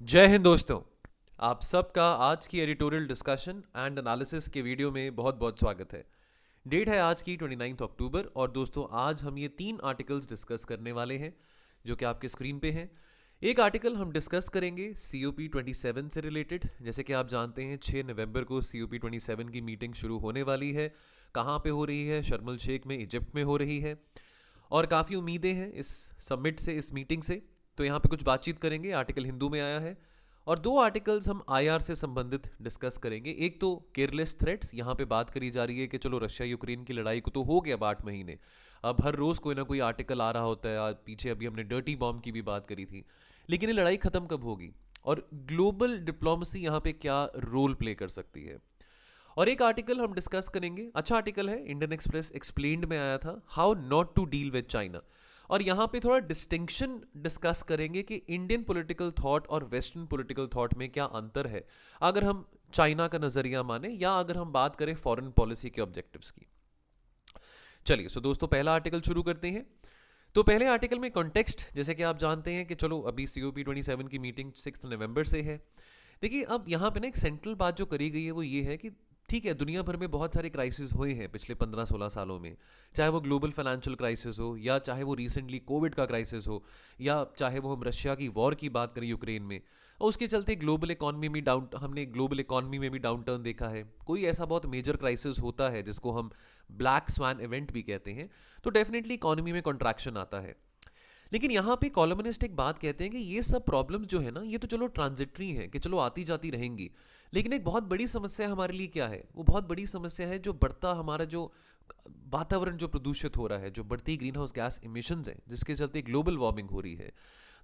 जय हिंद दोस्तों। आप सबका आज की एडिटोरियल डिस्कशन एंड एनालिसिस के वीडियो में बहुत बहुत स्वागत है। डेट है आज की 29 अक्टूबर और दोस्तों आज हम ये 3 आर्टिकल्स डिस्कस करने वाले हैं जो कि आपके स्क्रीन पे हैं। एक आर्टिकल हम डिस्कस करेंगे COP27 से रिलेटेड। जैसे कि आप जानते हैं 6 नवंबर को COP27 की मीटिंग शुरू होने वाली है। कहाँ पे हो रही है? शर्म एल शेख में, इजिप्ट में हो रही है और काफ़ी उम्मीदें हैं इस समिट से, इस मीटिंग से। तो यहाँ पे कुछ बातचीत करेंगे। आर्टिकल हिंदू में आया है और 2 आर्टिकल्स हम IR से संबंधित डिस्कस करेंगे। एक तो केयरलेस थ्रेट्स, यहाँ पे बात करी जा रही है कि चलो रशिया यूक्रेन की लड़ाई को तो हो गया 8 महीने, अब हर रोज़ कोई ना कोई आर्टिकल आ रहा होता है। आज पीछे अभी हमने डर्टी बॉम्ब की भी बात करी थी, लेकिन ये लड़ाई ख़त्म कब होगी और ग्लोबल डिप्लोमेसी यहाँ पे क्या रोल प्ले कर सकती है। और एक आर्टिकल हम डिस्कस करेंगे, अच्छा आर्टिकल है, इंडियन एक्सप्रेस एक्सप्लेन्ड में आया था, how not to deal with China. और यहाँ पे थोड़ा डिस्टिंक्शन डिस्कस करेंगे कि इंडियन पॉलिटिकल थॉट और वेस्टर्न पॉलिटिकल थॉट में क्या अंतर है, अगर हम चाइना का नज़रिया माने या अगर हम बात करें फॉरेन पॉलिसी के ऑब्जेक्टिव्स की। चलिए सो दोस्तों पहला आर्टिकल शुरू करते हैं। तो पहले आर्टिकल में कॉन्टेक्स्ट, जैसे कि आप जानते हैं कि चलो अभी COP27 की मीटिंग 6 नवंबर से है। देखिए अब यहाँ पे ना एक सेंट्रल बात जो करी गई है वो ये है कि ठीक है, दुनिया भर में बहुत सारे क्राइसिस हुए हैं पिछले 15-16 सालों में, चाहे वो ग्लोबल फाइनेंशियल क्राइसिस हो या चाहे वो रिसेंटली कोविड का क्राइसिस हो या चाहे वो हम रशिया की वॉर की बात करें यूक्रेन में, और उसके चलते ग्लोबल इकॉनमी में भी डाउन टर्न देखा है। कोई ऐसा बहुत मेजर क्राइसिस होता है जिसको हम ब्लैक स्वान इवेंट भी कहते हैं, तो डेफिनेटली इकॉनमी में कॉन्ट्रैक्शन आता है। लेकिन यहाँ पे कॉलमनिस्ट एक बात कहते हैं कि ये सब प्रॉब्लम्स जो है ना, ये तो चलो ट्रांजिटरी हैं कि चलो आती जाती रहेंगी, लेकिन एक बहुत बड़ी समस्या हमारे लिए क्या है? वो बहुत बड़ी समस्या है जो बढ़ता हमारा जो वातावरण जो प्रदूषित हो रहा है, जो बढ़ती ग्रीन हाउस गैस इमिशंस हैं, जिसके चलते ग्लोबल वार्मिंग हो रही है।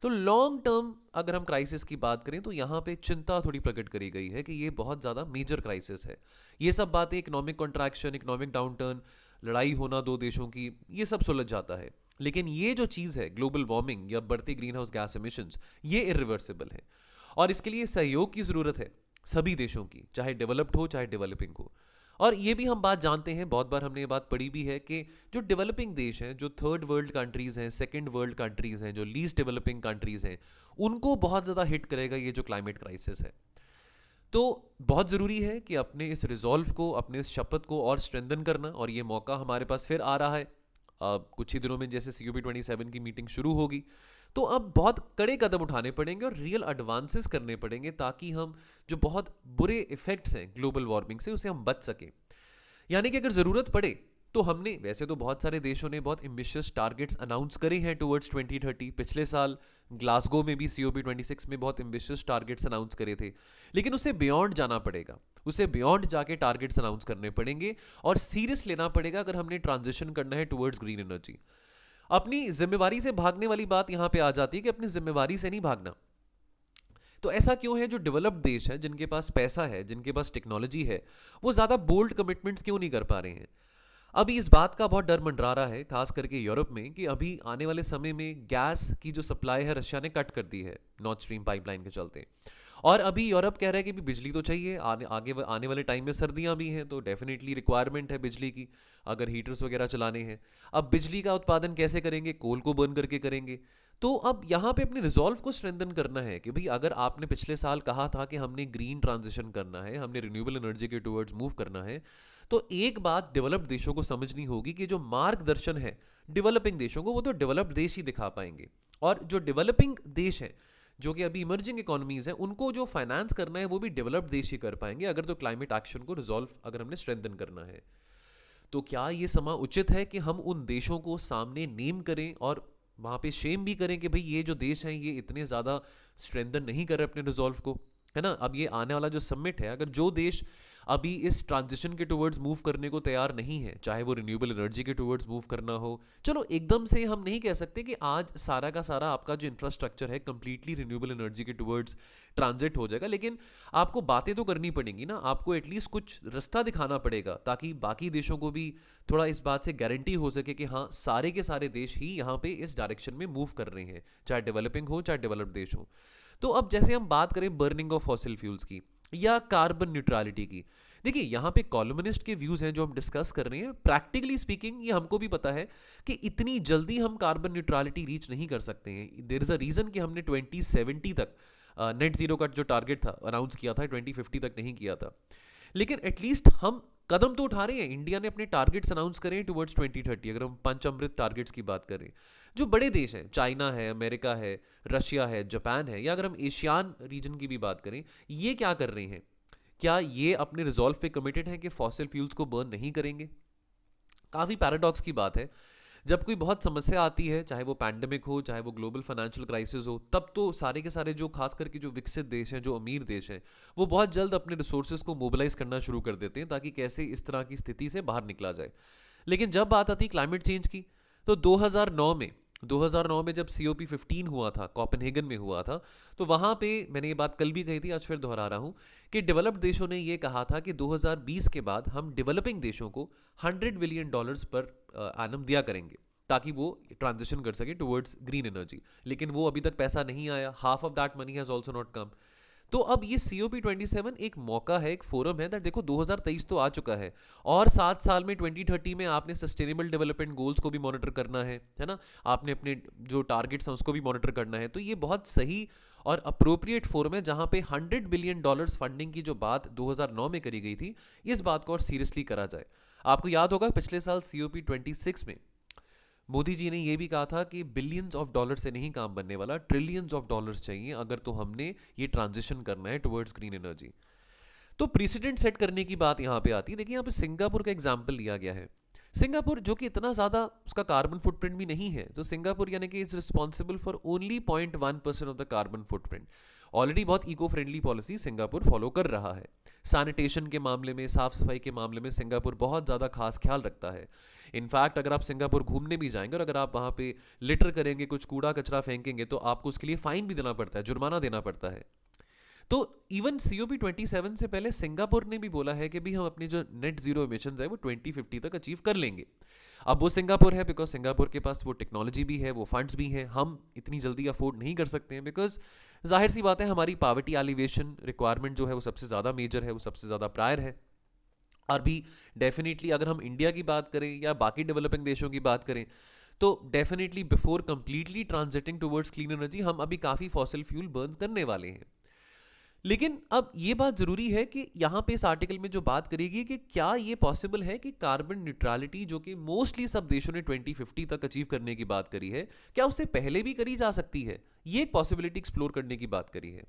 तो लॉन्ग टर्म अगर हम क्राइसिस की बात करें तो यहाँ पे चिंता थोड़ी प्रकट करी गई है कि ये बहुत ज़्यादा मेजर क्राइसिस है। ये सब बातें, इकोनॉमिक कॉन्ट्रैक्शन, इकोनॉमिक डाउनटर्न, लड़ाई होना दो देशों की, ये सब सुलझ जाता है। लेकिन ये जो चीज़ है ग्लोबल वार्मिंग या बढ़ती ग्रीन हाउस गैस इमिशंस, ये इरिवर्सिबल है और इसके लिए सहयोग की ज़रूरत है सभी देशों की, चाहे डेवलप्ड हो चाहे डेवलपिंग हो। और ये भी हम बात जानते हैं, बहुत बार हमने ये बात पढ़ी भी है कि जो डेवलपिंग देश हैं, जो थर्ड वर्ल्ड कंट्रीज़ हैं, सेकंड वर्ल्ड कंट्रीज़ हैं, जो लीस्ट डेवलपिंग कंट्रीज़ हैं, उनको बहुत ज़्यादा हिट करेगा ये जो क्लाइमेट क्राइसिस है। तो बहुत ज़रूरी है कि अपने इस रिजॉल्व को, अपने इस शपथ को और स्ट्रेंथन करना, और ये मौका हमारे पास फिर आ रहा है। कुछ ही दिनों में जैसे COP27 की मीटिंग शुरू होगी, तो अब बहुत कड़े कदम उठाने पड़ेंगे और रियल एडवांसेस करने पड़ेंगे ताकि हम जो बहुत बुरे इफेक्ट्स हैं ग्लोबल वार्मिंग से, उसे हम बच सकें। यानी कि अगर ज़रूरत पड़े तो हमने, वैसे तो बहुत सारे देशों ने बहुत एम्बिशियस टारगेट्स अनाउंस करे हैं टुवर्ड्स 2030। पिछले साल ग्लासगो में भी COP26 में बहुत एम्बिशियस टारगेट्स अनाउंस करे थे, लेकिन उससे बियॉन्ड जाना पड़ेगा, उसे बियॉन्ड जाके टारगेट्स अनाउंस करने पड़ेंगे और सीरियस लेना पड़ेगा अगर हमने ट्रांजिशन करना है टुवर्ड्स ग्रीन एनर्जी। अपनी जिम्मेवारी से भागने वाली बात यहाँ पे आ जाती है कि अपनी जिम्मेवारी से नहीं भागना। तो ऐसा क्यों है? जो डेवलप्ड देश है, जिनके पास पैसा है, जिनके पास टेक्नोलॉजी है, वो ज़्यादा बोल्ड कमिटमेंट्स क्यों नहीं कर पा रहे हैं? अभी इस बात का बहुत डर मंडरा रहा है, खास करके यूरोप में, कि अभी आने वाले समय में गैस की जो सप्लाई है रशिया ने कट कर दी है नॉर्थ स्ट्रीम पाइपलाइन के चलते। और अभी यूरोप कह रहा है कि भी बिजली तो चाहिए, आने वाले टाइम में सर्दियां भी हैं तो डेफिनेटली रिक्वायरमेंट है बिजली की, अगर हीटर्स वगैरह चलाने हैं। अब बिजली का उत्पादन कैसे करेंगे? कोल को बर्न करके करेंगे। तो अब यहाँ पे अपने रिजॉल्व को स्ट्रेंथन करना है कि भाई अगर आपने पिछले साल कहा था कि हमने ग्रीन ट्रांजिशन करना है, हमने रिन्यूएबल एनर्जी के टुवर्ड्स मूव करना है, तो एक बात डेवलप्ड देशों को समझनी होगी कि जो मार्गदर्शन है डेवलपिंग देशों को, वो तो डेवलप्ड देश ही दिखा पाएंगे। और जो डेवलपिंग देश हैं, जो कि अभी इमर्जिंग इकोनॉमीज हैं, उनको जो फाइनेंस करना है वो भी डेवलप्ड देश ही कर पाएंगे, अगर तो क्लाइमेट एक्शन को रिजॉल्व अगर हमने स्ट्रेंथन करना है। तो क्या ये समा उचित है कि हम उन देशों को सामने नेम करें और वहाँ पे शेम भी करें कि भाई ये जो देश हैं ये इतने ज़्यादा स्ट्रेंथन नहीं कर रहे अपने रिजॉल्व को, है ना? अब ये आने वाला जो समिट है, अगर जो देश अभी इस ट्रांजिशन के टुवर्ड्स मूव करने को तैयार नहीं है, चाहे वो रिन्यूएबल एनर्जी के टुवर्ड्स मूव करना हो, चलो एकदम से हम नहीं कह सकते कि आज सारा का सारा आपका जो इंफ्रास्ट्रक्चर है कंप्लीटली रिन्यूएबल एनर्जी के टुवर्ड्स ट्रांजिट हो जाएगा, लेकिन आपको बातें तो करनी पड़ेंगी ना, आपको एटलीस्ट कुछ रास्ता दिखाना पड़ेगा ताकि बाकी देशों को भी थोड़ा इस बात से गारंटी हो सके कि हाँ सारे के सारे देश ही यहाँ पे इस डायरेक्शन में मूव कर रहे हैं, चाहे डेवलपिंग हो चाहे डेवलप्ड देश हो। तो अब जैसे हम बात करें बर्निंग ऑफ फॉसिल फ्यूल्स की या कार्बन न्यूट्रलिटी की, देखिए यहाँ पे कॉलमनिस्ट के व्यूज हैं जो हम डिस्कस कर रहे हैं। प्रैक्टिकली स्पीकिंग ये हमको भी पता है कि इतनी जल्दी हम कार्बन न्यूट्रलिटी रीच नहीं कर सकते हैं। देयर इज अ रीजन कि हमने 2070 तक नेट जीरो का जो टारगेट था अनाउंस किया था 2050 तक नहीं किया था, लेकिन एटलीस्ट हम कदम तो उठा रहे हैं। इंडिया ने अपने टारगेट्स अनाउंस करें टुवर्ड्स 2030, अगर हम पंचामृत टारगेट्स की बात करें। जो बड़े देश हैं, चाइना है, अमेरिका है, रशिया है, जापान है, या अगर हम एशियान रीजन की भी बात करें, ये क्या कर रहे हैं? क्या ये अपने रिजॉल्व पे कमिटेड हैं कि फॉसिल फ्यूल्स को बर्न नहीं करेंगे? काफ़ी पैराडॉक्स की बात है। जब कोई बहुत समस्या आती है, चाहे वो पैंडेमिक हो, चाहे वो ग्लोबल फाइनेंशियल क्राइसिस हो, तब तो सारे के सारे जो खास करके जो विकसित देश हैं, जो अमीर देश हैं, वो बहुत जल्द अपने रिसोर्सेज को मोबिलाइज करना शुरू कर देते हैं ताकि कैसे इस तरह की स्थिति से बाहर निकला जाए। लेकिन जब बात आती क्लाइमेट चेंज की, तो 2009 में जब COP15 हुआ था, कोपेनहेगन में हुआ था, तो वहाँ पे मैंने ये बात कल भी कही थी, आज फिर दोहरा रहा हूँ कि डेवलप्ड देशों ने ये कहा था कि 2020 के बाद हम डेवलपिंग देशों को $100 बिलियन पर एनम दिया करेंगे ताकि वो ट्रांजिशन कर सके टुवर्ड्स ग्रीन एनर्जी। लेकिन वो अभी तक पैसा नहीं आया, half of that money has also not come. तो अब ये COP27 एक मौका है, एक फोरम है दैट देखो 2023 तो आ चुका है, और 7 साल में 2030 में आपने सस्टेनेबल डेवलपमेंट गोल्स को भी मॉनिटर करना है ना, आपने अपने जो टारगेट्स हैं उसको भी मॉनिटर करना है। तो ये बहुत सही और अप्रोप्रिएट फोरम है जहां पे $100 बिलियन फंडिंग की जो बात 2009 में करी गई थी, इस बात को और सीरियसली करा जाए। आपको याद होगा पिछले साल COP26 में मोदी जी ने यह भी कहा था कि बिलियंस ऑफ डॉलर से नहीं काम बनने वाला, ट्रिलियंस ऑफ डॉलर्स चाहिए अगर तो हमने ये ट्रांजिशन करना है टुवर्ड्स ग्रीन एनर्जी। तो प्रेसिडेंट सेट करने की बात यहाँ पे आती है। देखिए यहाँ पे सिंगापुर का एग्जाम्पल लिया गया है। सिंगापुर जो कि इतना ज़्यादा उसका कार्बन फुटप्रिंट भी नहीं है, तो सिंगापुर यानी कि is responsible for only 0.1% of the carbon footprint. Already बहुत eco friendly policy Singapore follow कर रहा है। सैनिटेशन के मामले में, साफ सफाई के मामले में सिंगापुर बहुत ज़्यादा खास ख्याल रखता है। इनफैक्ट अगर आप सिंगापुर घूमने भी जाएंगे और अगर आप वहाँ पे लिटर करेंगे, कुछ कूड़ा कचरा फेंकेंगे, तो आपको उसके लिए फाइन भी देना पड़ता है, जुर्माना देना पड़ता है। तो इवन COP27 से पहले सिंगापुर ने भी बोला है कि भी हम अपनी जो नेट जीरो इमिशंस है वो 2050 तक अचीव कर लेंगे। अब वो सिंगापुर है बिकॉज सिंगापुर के पास वो टेक्नोलॉजी भी है, वो फंड्स भी हैं। हम इतनी जल्दी अफोर्ड नहीं कर सकते हैं बिकॉज जाहिर सी बात है हमारी पावर्टी एलिवेशन रिक्वायरमेंट जो है वो सबसे ज़्यादा मेजर है, वो सबसे ज़्यादा प्रायर है। और भी डेफिनेटली अगर हम इंडिया की बात करें या बाकी डेवलपिंग देशों की बात करें, तो definitely before completely transiting towards clean energy हम अभी काफ़ी फॉसिल फ्यूल बर्न करने वाले हैं। लेकिन अब ये बात ज़रूरी है कि यहाँ पे इस आर्टिकल में जो बात करेगी कि क्या ये पॉसिबल है कि कार्बन न्यूट्रलिटी जो कि मोस्टली सब देशों ने 2050 तक अचीव करने की बात करी है, क्या उससे पहले भी करी जा सकती है? ये एक पॉसिबिलिटी एक्सप्लोर करने की बात करी है।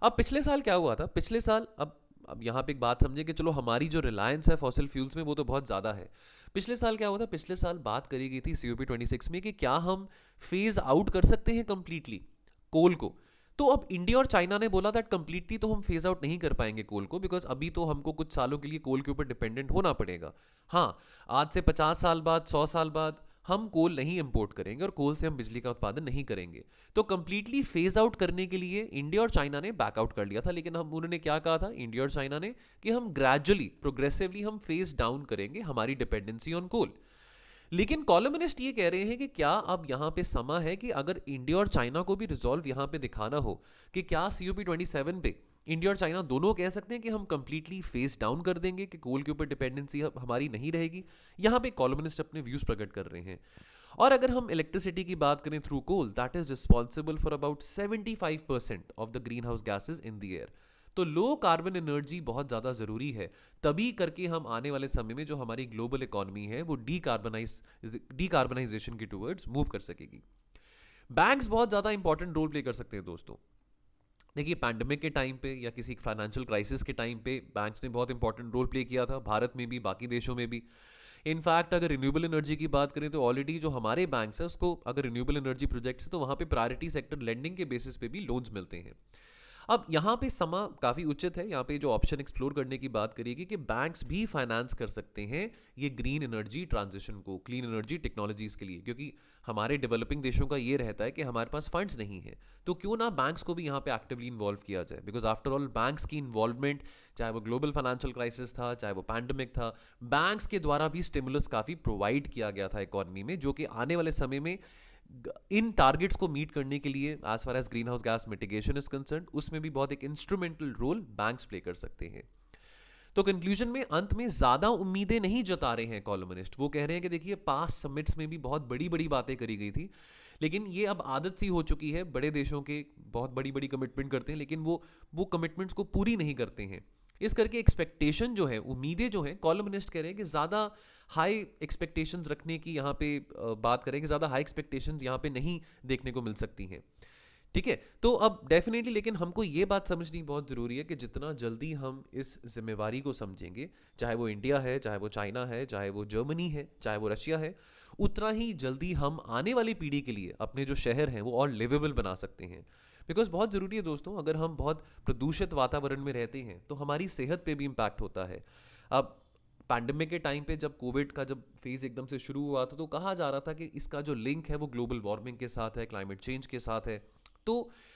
अब पिछले साल क्या हुआ था? पिछले साल अब यहाँ पे एक बात समझे कि चलो हमारी जो रिलायंस है फॉसिल फ्यूल्स में वो तो बहुत ज़्यादा है। पिछले साल क्या हुआ था? पिछले साल बात करी गई थी COP26 में कि क्या हम फेज आउट कर सकते हैं कंप्लीटली कोल को। तो अब इंडिया और चाइना ने बोला दैट कंप्लीटली तो हम फेज आउट नहीं कर पाएंगे कोल को, बिकॉज अभी तो हमको कुछ सालों के लिए कोल के ऊपर डिपेंडेंट होना पड़ेगा। हाँ, आज से 50 साल बाद, 100 साल बाद हम कोल नहीं इंपोर्ट करेंगे और कोल से हम बिजली का उत्पादन नहीं करेंगे। तो कंप्लीटली फेज आउट करने के लिए इंडिया और चाइना ने बैकआउट कर लिया था। लेकिन हम उन्होंने क्या कहा था, इंडिया और चाइना ने, कि हम ग्रेजुअली प्रोग्रेसिवली हम फेज डाउन करेंगे हमारी डिपेंडेंसी ऑन कोल। लेकिन कॉलमनिस्ट ये कह रहे हैं कि क्या अब यहाँ पे समा है कि अगर इंडिया और चाइना को भी रिजॉल्व यहाँ पे दिखाना हो कि क्या COP27 पे इंडिया और चाइना दोनों कह सकते हैं कि हम कंप्लीटली फेस डाउन कर देंगे, कि कोल के ऊपर डिपेंडेंसी हमारी नहीं रहेगी। यहाँ पे कॉलमनिस्ट अपने व्यूज प्रकट कर रहे हैं। और अगर हम इलेक्ट्रिसिटी की बात करें through coal, that is responsible for about 75% of the green house gases in the air. तो लो कार्बन एनर्जी बहुत ज़्यादा ज़रूरी है, तभी करके हम आने वाले समय में जो हमारी ग्लोबल इकोनॉमी है वो डीकार्बनाइजेशन की टूवर्ड्स मूव कर सकेगी। बैंक्स बहुत ज़्यादा इंपॉर्टेंट रोल प्ले कर सकते हैं दोस्तों। देखिए पैंडेमिक के टाइम पे या किसी फाइनेंशियल क्राइसिस के टाइम पे बैंक्स ने बहुत इंपॉर्टेंट रोल प्ले किया था, भारत में भी, बाकी देशों में भी। इनफैक्ट अगर रिन्यूएबल एनर्जी की बात करें तो ऑलरेडी जो हमारे बैंक्स हैं उसको अगर रिन्यूएबल एनर्जी प्रोजेक्ट्स है तो वहाँ पे प्रायोरिटी सेक्टर लेंडिंग के बेसिस पे भी लोन्स मिलते हैं। अब यहाँ पे समा काफ़ी उचित है, यहाँ पे जो ऑप्शन एक्सप्लोर करने की बात करेगी कि बैंक्स भी फाइनेंस कर सकते हैं ये ग्रीन एनर्जी ट्रांजिशन को, क्लीन एनर्जी टेक्नोलॉजीज़ के लिए। क्योंकि हमारे डेवलपिंग देशों का ये रहता है कि हमारे पास फंड्स नहीं है, तो क्यों ना बैंक्स को भी यहाँ पे एक्टिवली इन्वॉल्व किया जाए। बिकॉज आफ्टर ऑल बैंक्स की इन्वॉल्वमेंट, चाहे वो ग्लोबल फाइनेंशियल क्राइसिस था, चाहे वो पैंडेमिक था, बैंक्स के द्वारा भी स्टिमुलस काफ़ी प्रोवाइड किया गया था इकॉनमी में, जो कि आने वाले समय में इन टारगेट्स को मीट करने के लिए as far as green house gas mitigation is concern, उसमें भी बहुत एक इंस्ट्रूमेंटल रोल बैंक्स प्ले कर सकते हैं। तो कंक्लूजन में अंत में ज्यादा उम्मीदें नहीं जता रहे हैं कॉलमनिस्ट। वो कह रहे हैं कि देखिए पास्ट समिट्स में भी बहुत बड़ी बड़ी बातें करी गई थी, लेकिन ये अब आदत सी हो चुकी है, बड़े देशों के बहुत बड़ी बड़ी कमिटमेंट करते हैं लेकिन वो कमिटमेंट्स को पूरी नहीं करते हैं। इस करके एक्सपेक्टेशन जो है, उम्मीदें जो हैं, कॉलमनिस्ट कह रहे हैं कि ज़्यादा हाई एक्सपेक्टेशंस रखने की यहाँ पे बात करें कि ज़्यादा हाई एक्सपेक्टेशंस यहाँ पे नहीं देखने को मिल सकती हैं। ठीक है, तो अब डेफिनेटली लेकिन हमको ये बात समझनी बहुत ज़रूरी है कि जितना जल्दी हम इस जिम्मेवारी को समझेंगे, चाहे वो इंडिया है, चाहे वो चाइना है, चाहे वो जर्मनी है, चाहे वो रशिया है, उतना ही जल्दी हम आने वाली पीढ़ी के लिए अपने जो शहर हैं वो और लिवेबल बना सकते हैं। बिकॉज बहुत ज़रूरी है दोस्तों, अगर हम बहुत प्रदूषित वातावरण में रहते हैं तो हमारी सेहत पे भी इम्पैक्ट होता है। अब पैंडमिक के टाइम पे जब कोविड का जब फेज़ एकदम से शुरू हुआ था तो कहा जा रहा था कि इसका जो लिंक है वो ग्लोबल वार्मिंग के साथ है, क्लाइमेट चेंज के साथ है। तो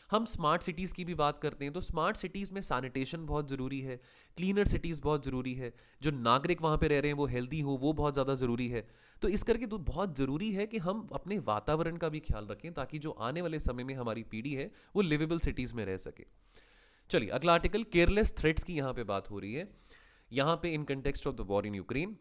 हम स्मार्ट सिटीज़ की भी बात करते हैं तो स्मार्ट सिटीज़ में सैनिटेशन बहुत ज़रूरी है, क्लीनर सिटीज़ बहुत ज़रूरी है, जो नागरिक वहाँ पे रह रहे हैं वो हेल्दी हो वो बहुत ज़्यादा ज़रूरी है। तो इस करके तो बहुत ज़रूरी है कि हम अपने वातावरण का भी ख्याल रखें ताकि जो आने वाले समय में हमारी पीढ़ी है वो लिवेबल सिटीज़ में रह सके। चलिए अगला आर्टिकल, केयरलेस थ्रेट्स की यहाँ पे बात हो रही है। यहाँ पे in context of the war in Ukraine,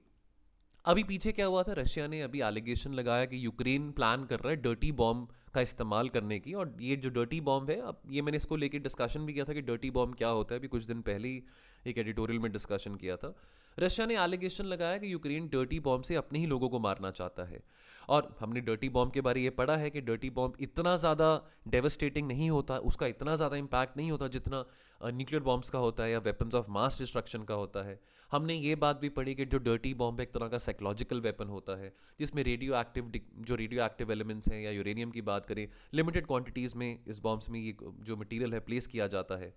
अभी पीछे क्या हुआ था, रशिया ने अभी एलिगेशन लगाया कि यूक्रेन प्लान कर रहा है डर्टी बॉम्ब का इस्तेमाल करने की। और ये जो डर्टी बॉम्ब है, अब ये मैंने इसको लेके डिस्कशन भी किया था कि डर्टी बॉम्ब क्या होता है, अभी कुछ दिन पहले ही एक एडिटोरियल में डिस्कशन किया था। रशिया ने एलिगेशन लगाया कि यूक्रेन डर्टी बॉम्ब से अपने ही लोगों को मारना चाहता है। और हमने डर्टी बॉम्ब के बारे ये पढ़ा है कि डर्टी बॉम्ब इतना ज़्यादा डेवस्टेटिंग नहीं होता, उसका इतना ज़्यादा इम्पैक्ट नहीं होता जितना न्यूक्लियर बॉम्ब्स का होता है या वेपन्स ऑफ मास डिस्ट्रक्शन का होता है। हमने ये बात भी पढ़ी कि जो डर्टी बॉम्ब एक तरह का साइकोलॉजिकल वेपन होता है जिसमें रेडियो एक्टिव एलिमेंट्स हैं, या यूरेनियम की बात करें, लिमिटेड क्वांटिटीज़ में इस बॉम्ब्स में ये जो मटेरियल है प्लेस किया जाता है।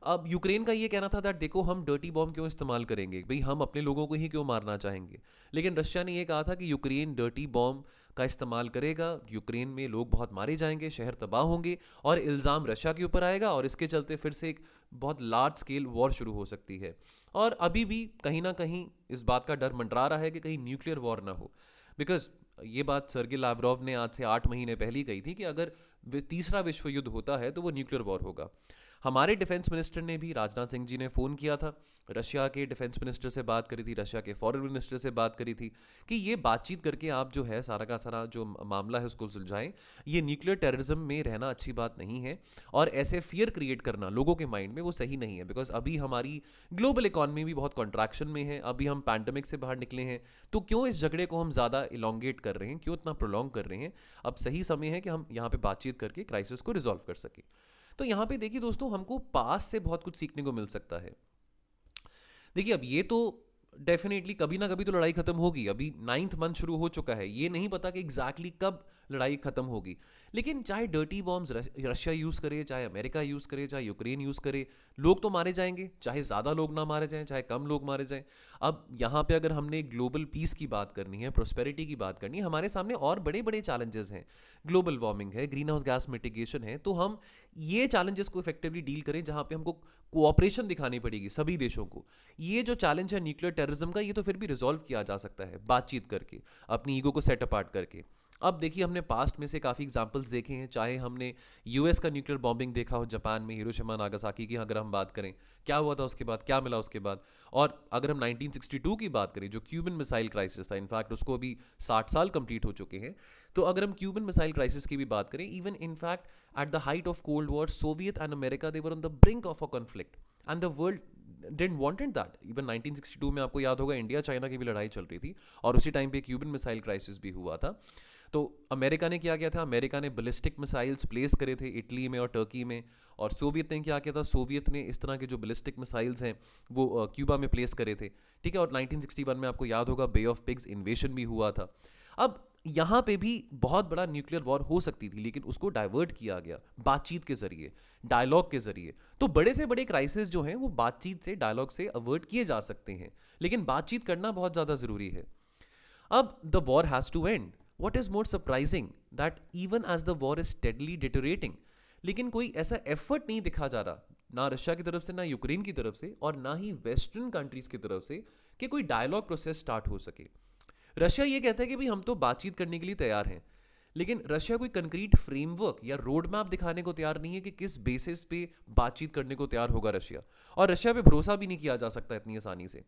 अब यूक्रेन का ये कहना था दैट देखो हम डर्टी बॉम्ब क्यों इस्तेमाल करेंगे, भाई हम अपने लोगों को ही क्यों मारना चाहेंगे। लेकिन रशिया ने ये कहा था कि यूक्रेन डर्टी बॉम्ब का इस्तेमाल करेगा, यूक्रेन में लोग बहुत मारे जाएंगे, शहर तबाह होंगे और इल्ज़ाम रशिया के ऊपर आएगा और इसके चलते फिर से एक बहुत लार्ज स्केल वॉर शुरू हो सकती है। और अभी भी कहीं ना कहीं इस बात का डर मंडरा रहा है कि कहीं न्यूक्लियर वॉर ना हो। बिकॉज ये बात सर्गे लावरोव ने आज से 8 महीने पहले ही कही थी कि अगर तीसरा विश्व युद्ध होता है तो वो न्यूक्लियर वॉर होगा। हमारे डिफेंस मिनिस्टर ने भी, राजनाथ सिंह जी ने फ़ोन किया था, रशिया के डिफेंस मिनिस्टर से बात करी थी, रशिया के फॉरेन मिनिस्टर से बात करी थी कि ये बातचीत करके आप जो है सारा का सारा जो मामला है उसको सुलझाएं। ये न्यूक्लियर टेररिज्म में रहना अच्छी बात नहीं है और ऐसे फियर क्रिएट करना लोगों के माइंड में वो सही नहीं है। बिकॉज अभी हमारी ग्लोबल इकॉनमी भी बहुत कॉन्ट्रैक्शन में है, अभी हम पैंडमिक से बाहर निकले हैं, तो क्यों इस झगड़े को हम ज़्यादा इलोंगेट कर रहे हैं, क्यों इतना प्रोलॉन्ग कर रहे हैं। अब सही समय है कि हम यहाँ पे बातचीत करके क्राइसिस को रिजॉल्व कर सकें। तो यहाँ पे देखिए दोस्तों, हमको पास से बहुत कुछ सीखने को मिल सकता है। देखिए अब ये तो डेफिनेटली कभी ना कभी तो लड़ाई खत्म होगी, अभी 9th मंथ शुरू हो चुका है, ये नहीं पता कि एग्जैक्टली कब लड़ाई खत्म होगी। लेकिन चाहे डर्टी बॉम्ब्स रशिया यूज़ करे, चाहे अमेरिका यूज़ करे, चाहे यूक्रेन यूज़ करे, लोग तो मारे जाएंगे, चाहे ज़्यादा लोग ना मारे जाएं, चाहे कम लोग मारे जाएं। अब यहाँ पे अगर हमने ग्लोबल पीस की बात करनी है, प्रोस्पेरिटी की बात करनी है, हमारे सामने और बड़े बड़े चैलेंजेस हैं। ग्लोबल वार्मिंग है, ग्रीन हाउस गैस मिटिगेशन है, तो हम ये चैलेंजेस को इफेक्टिवली डील करें जहाँ पे हमको कोऑपरेशन दिखानी पड़ेगी सभी देशों को। ये जो चैलेंज है न्यूक्लियर टेररिज्म का, ये तो फिर भी रिजॉल्व किया जा सकता है बातचीत करके, अपनी ईगो को सेट अपार्ट करके। अब देखिए हमने पास्ट में से काफ़ी एग्जांपल्स देखे हैं, चाहे हमने यूएस का न्यूक्लियर बॉम्बिंग देखा हो जापान में, हिरोशिमा नागासाकी की अगर हम बात करें, क्या हुआ था उसके बाद, क्या मिला उसके बाद। और अगर हम 1962 की बात करें जो क्यूबन मिसाइल क्राइसिस था, इनफैक्ट उसको अभी 60 साल कंप्लीट हो चुके हैं। तो अगर हम क्यूबन मिसाइल क्राइसिस की भी बात करें, even in fact at the height of cold war, Soviet and America they were on the brink of a conflict and the world didn't wanted that. Even 1962 में आपको याद होगा इंडिया चाइना की भी लड़ाई चल रही थी और उसी टाइम पे क्यूबन मिसाइल क्राइसिस भी हुआ था। तो अमेरिका ने क्या किया था, अमेरिका ने बैलिस्टिक मिसाइल्स प्लेस करे थे इटली में और टर्की में, और सोवियत ने क्या किया था, सोवियत ने इस तरह के जो बैलिस्टिक मिसाइल्स हैं वो क्यूबा में प्लेस करे थे। ठीक है, और 1961 में आपको याद होगा बे ऑफ पिग्स इन्वेशन भी हुआ था। अब यहाँ पे भी बहुत बड़ा न्यूक्लियर वॉर हो सकती थी, लेकिन उसको डाइवर्ट किया गया बातचीत के जरिए, डायलॉग के जरिए। तो बड़े से बड़े क्राइसिस जो हैं वो बातचीत से, डायलॉग से अवर्ट किए जा सकते हैं, लेकिन बातचीत करना बहुत ज़्यादा ज़रूरी है। अब the war has to end. What is more surprising that even as the war is steadily deteriorating, लेकिन कोई ऐसा एफर्ट नहीं दिखा जा रहा, ना रशिया की तरफ से, ना यूक्रेन की तरफ से, और ना ही वेस्टर्न कंट्रीज की तरफ से, कि कोई डायलॉग प्रोसेस स्टार्ट हो सके। रशिया ये कहता है कि भाई हम तो बातचीत करने के लिए तैयार हैं, लेकिन रशिया कोई कंक्रीट फ्रेमवर्क या रोड मैप दिखाने को तैयार नहीं है कि किस बेसिस पे बातचीत करने को तैयार होगा रशिया, और रशिया पे भरोसा भी नहीं किया जा सकता इतनी आसानी से।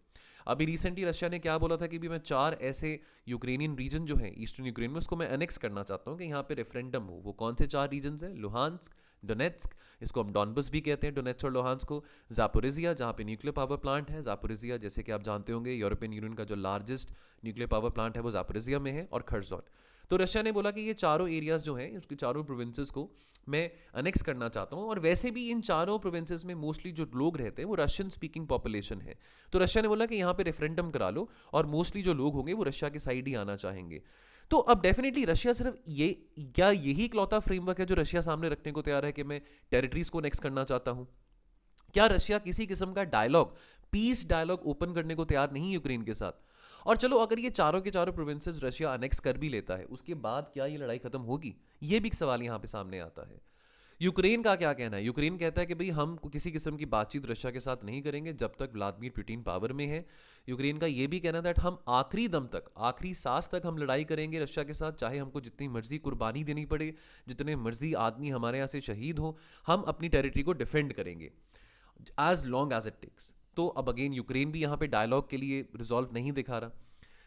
अभी रिसेंटली रशिया ने क्या बोला था कि भी मैं 4 ऐसे यूक्रेनियन रीजन जो है ईस्टर्न यूक्रेन में, उसको मैं अनेक्स करना चाहता हूँ कि यहाँ पे रेफरेंडम हो। वो कौन से 4 रीजन है? लुहांस्क, डोनेट्स्क, इसको हम डॉनबस भी कहते हैं, डोनेट्स और लुहांस्क को, जापोरिजिया जहाँ पे न्यूक्लियर पावर प्लांट है, जापोरिजिया जैसे कि आप जानते होंगे यूरोपियन यूनियन का जो लार्जेस्ट न्यूक्लियर पावर प्लांट है वो जापोरिजिया में है, और खरजोन। तो रशिया ने बोला कि ये चारों एरियाज जो हैं, इसके चारों प्रोविंसेस को मैं अनेक्स करना चाहता हूँ, और वैसे भी इन चारों प्रोविंसेस में मोस्टली जो लोग रहते हैं वो रशियन स्पीकिंग पॉपुलेशन है। तो रशिया ने बोला कि यहाँ पे रेफरेंडम करा लो, और मोस्टली जो लोग होंगे वो रशिया की साइड ही आना चाहेंगे। तो अब डेफिनेटली रशिया सिर्फ ये, क्या यही इकलौता फ्रेमवर्क है जो रशिया सामने रखने को तैयार है कि मैं टेरिटरीज को नेक्स्ट करना चाहता हूँ? क्या रशिया किसी किस्म का डायलॉग, पीस डायलॉग ओपन करने को तैयार नहीं यूक्रेन के साथ? और चलो अगर ये चारों के चारों प्रोविंसेस रशिया अनेक्स कर भी लेता है, उसके बाद क्या ये लड़ाई खत्म होगी? ये भी एक सवाल यहाँ पे सामने आता है। यूक्रेन का क्या कहना है? यूक्रेन कहता है कि भाई हम किसी किस्म की बातचीत रशिया के साथ नहीं करेंगे जब तक व्लादिमीर पुतिन पावर में है। यूक्रेन का ये भी कहना है कि हम आखिरी दम तक, आखिरी सांस तक हम लड़ाई करेंगे रशिया के साथ, चाहे हमको जितनी मर्जी कुर्बानी देनी पड़े, जितने मर्जी आदमी हमारे यहाँ से शहीद हो, हम अपनी टेरिटरी को डिफेंड करेंगे as long as it takes. तो अब अगेन यूक्रेन भी यहाँ पे डायलॉग के लिए रिजॉल्व नहीं दिखा रहा।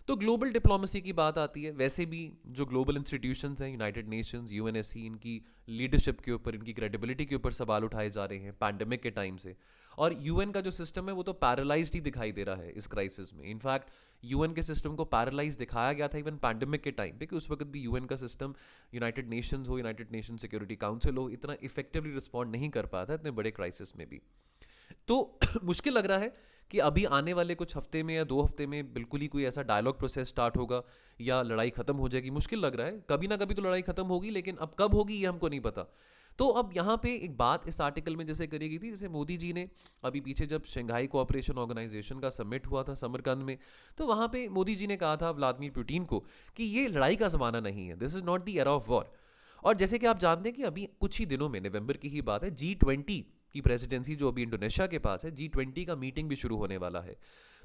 तो ग्लोबल डिप्लोमेसी की बात आती है, वैसे भी जो ग्लोबल इंस्टीट्यूशंस हैं, यूनाइटेड नेशंस, यूएनएससी, इनकी लीडरशिप के ऊपर, इनकी क्रेडिबिलिटी के ऊपर सवाल उठाए जा रहे हैं पैंडेमिक के टाइम से। और यूएन का जो सिस्टम है वो तो पैरालाइज्ड ही दिखाई दे रहा है इस क्राइसिस में। इनफैक्ट यूएन के सिस्टम को पैरालाइज दिखाया गया था इवन पैंडेमिक के टाइम पे, कि उस वक्त भी यूएन का सिस्टम, यूनाइटेड नेशंस हो, यूनाइटेड नेशन सिक्योरिटी काउंसिल हो, इतना इफेक्टिवली रिस्पॉन्ड नहीं कर पाया था इतने बड़े क्राइसिस में भी। तो मुश्किल लग रहा है कि अभी आने वाले कुछ हफ्ते में या 2 हफ्ते में बिल्कुल ही कोई ऐसा डायलॉग प्रोसेस स्टार्ट होगा या लड़ाई खत्म हो जाएगी। मुश्किल लग रहा है, कभी ना कभी तो लड़ाई खत्म होगी, लेकिन अब कब होगी ये हमको नहीं पता। तो अब यहाँ पे एक बात इस आर्टिकल में जैसे करी गई थी, जैसे मोदी जी ने अभी पीछे जब शंघाई कोऑपरेशन ऑर्गेनाइजेशन का समिट हुआ था समरकंद में, तो वहाँ पे मोदी जी ने कहा था व्लादिमीर पुतिन को कि ये लड़ाई का ज़माना नहीं है, this is not the era of war. और जैसे कि आप जानते हैं कि अभी कुछ ही दिनों में, नवंबर की ही बात है, G20 की प्रेसिडेंसी जो अभी इंडोनेशिया के पास है, G20 का मीटिंग भी शुरू होने वाला है।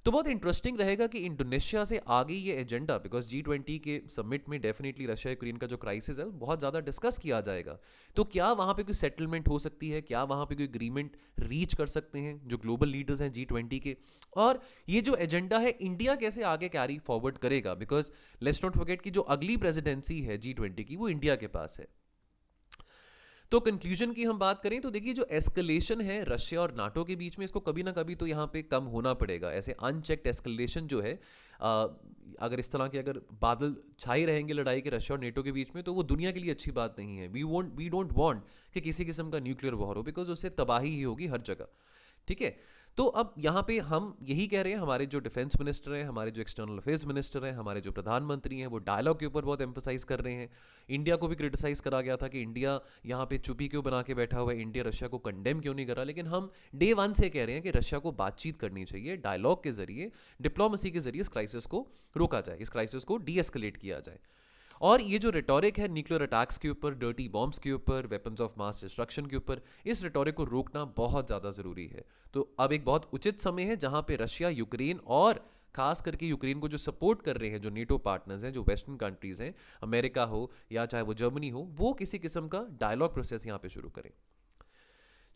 तो बहुत इंटरेस्टिंग रहेगा कि इंडोनेशिया से आगे ये एजेंडा, बिकॉज G20 के समिट में डेफिनेटली रशिया यूक्रेन का जो क्राइसिस है बहुत ज़्यादा डिस्कस किया जाएगा। तो क्या वहाँ पे कोई सेटलमेंट हो सकती है? क्या वहाँ पे कोई एग्रीमेंट रीच कर सकते हैं जो ग्लोबल लीडर्स हैं G20 के? और ये जो एजेंडा है इंडिया कैसे आगे कैरी फॉरवर्ड करेगा? बिकॉज लेट्स नॉट फॉरगेट कि जो अगली प्रेसिडेंसी है G20 की वो इंडिया के पास है। तो कंक्लूजन की हम बात करें तो देखिए, जो एस्केलेशन है रशिया और नाटो के बीच में, इसको कभी ना कभी तो यहाँ पे कम होना पड़ेगा। ऐसे अनचेक्ड एस्केलेशन जो है, अगर इस तरह के अगर बादल छाए रहेंगे लड़ाई के रशिया और नेटो के बीच में, तो वो दुनिया के लिए अच्छी बात नहीं है। वी डोंट वांट कि किसी किस्म का न्यूक्लियर वॉर हो, बिकॉज उससे तबाही ही होगी हर जगह। ठीक है, तो अब यहाँ पे हम यही कह रहे हैं, हमारे जो डिफेंस मिनिस्टर हैं, हमारे जो एक्सटर्नल अफेयर्स मिनिस्टर हैं, हमारे जो प्रधानमंत्री हैं, वो डायलॉग के ऊपर बहुत एम्फोसाइज कर रहे हैं। इंडिया को भी क्रिटिसाइज करा गया था कि इंडिया यहाँ पे चुप्पी क्यों बना के बैठा हुआ है, इंडिया रशिया को कंडेम क्यों नहीं करा। लेकिन हम डे 1 से कह रहे हैं कि रशिया को बातचीत करनी चाहिए, डायलॉग के जरिए, डिप्लोमेसी के जरिए इस क्राइसिस को रोका जाए, इस क्राइसिस को डी एस्केलेट किया जाए। और ये जो रिटोरिक है न्यूक्लियर अटैक्स के ऊपर, डर्टी बॉम्ब्स के ऊपर, वेपन्स ऑफ मास डिस्ट्रक्शन के ऊपर, इस रिटोरिक को रोकना बहुत ज़्यादा ज़रूरी है। तो अब एक बहुत उचित समय है जहाँ पे रशिया, यूक्रेन और खास करके यूक्रेन को जो सपोर्ट कर रहे हैं, जो नेटो पार्टनर्स हैं, जो वेस्टर्न कंट्रीज़ हैं, अमेरिका हो या चाहे वो जर्मनी हो, वो किसी किस्म का डायलॉग प्रोसेस यहाँ पे शुरू करें।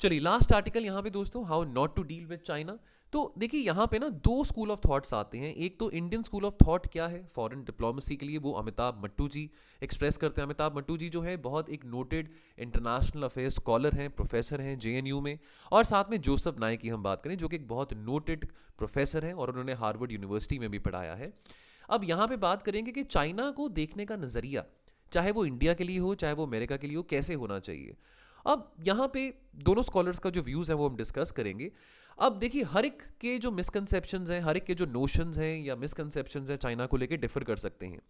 चलिए लास्ट आर्टिकल यहाँ पे दोस्तों, how not to deal with China. तो देखिए यहाँ पे ना 2 स्कूल ऑफ थॉट्स आते हैं। एक तो इंडियन स्कूल ऑफ थॉट क्या है फॉरेन डिप्लोमेसी के लिए, वो अमिताभ मट्टू जी एक्सप्रेस करते हैं। अमिताभ मट्टू जी जो है बहुत एक नोटेड इंटरनेशनल अफेयर्स स्कॉलर हैं, प्रोफेसर हैं JNU में। और साथ में जोसेफ नाइक की हम बात करें, जो कि एक बहुत नोटेड प्रोफेसर हैं और उन्होंने हार्वर्ड यूनिवर्सिटी में भी पढ़ाया है। अब यहाँ पे बात करेंगे कि चाइना को देखने का नज़रिया, चाहे वो इंडिया के लिए हो, चाहे वो अमेरिका के लिए हो, कैसे होना चाहिए। अब यहाँ पे दोनों स्कॉलर्स का जो व्यूज़ है वो हम डिस्कस करेंगे। अब देखिए, हर एक के जो मिसकंसेप्शंस हैं, हर एक के जो नोशंस हैं या मिसकंसेप्शंस हैं चाइना को लेके डिफर कर सकते हैं।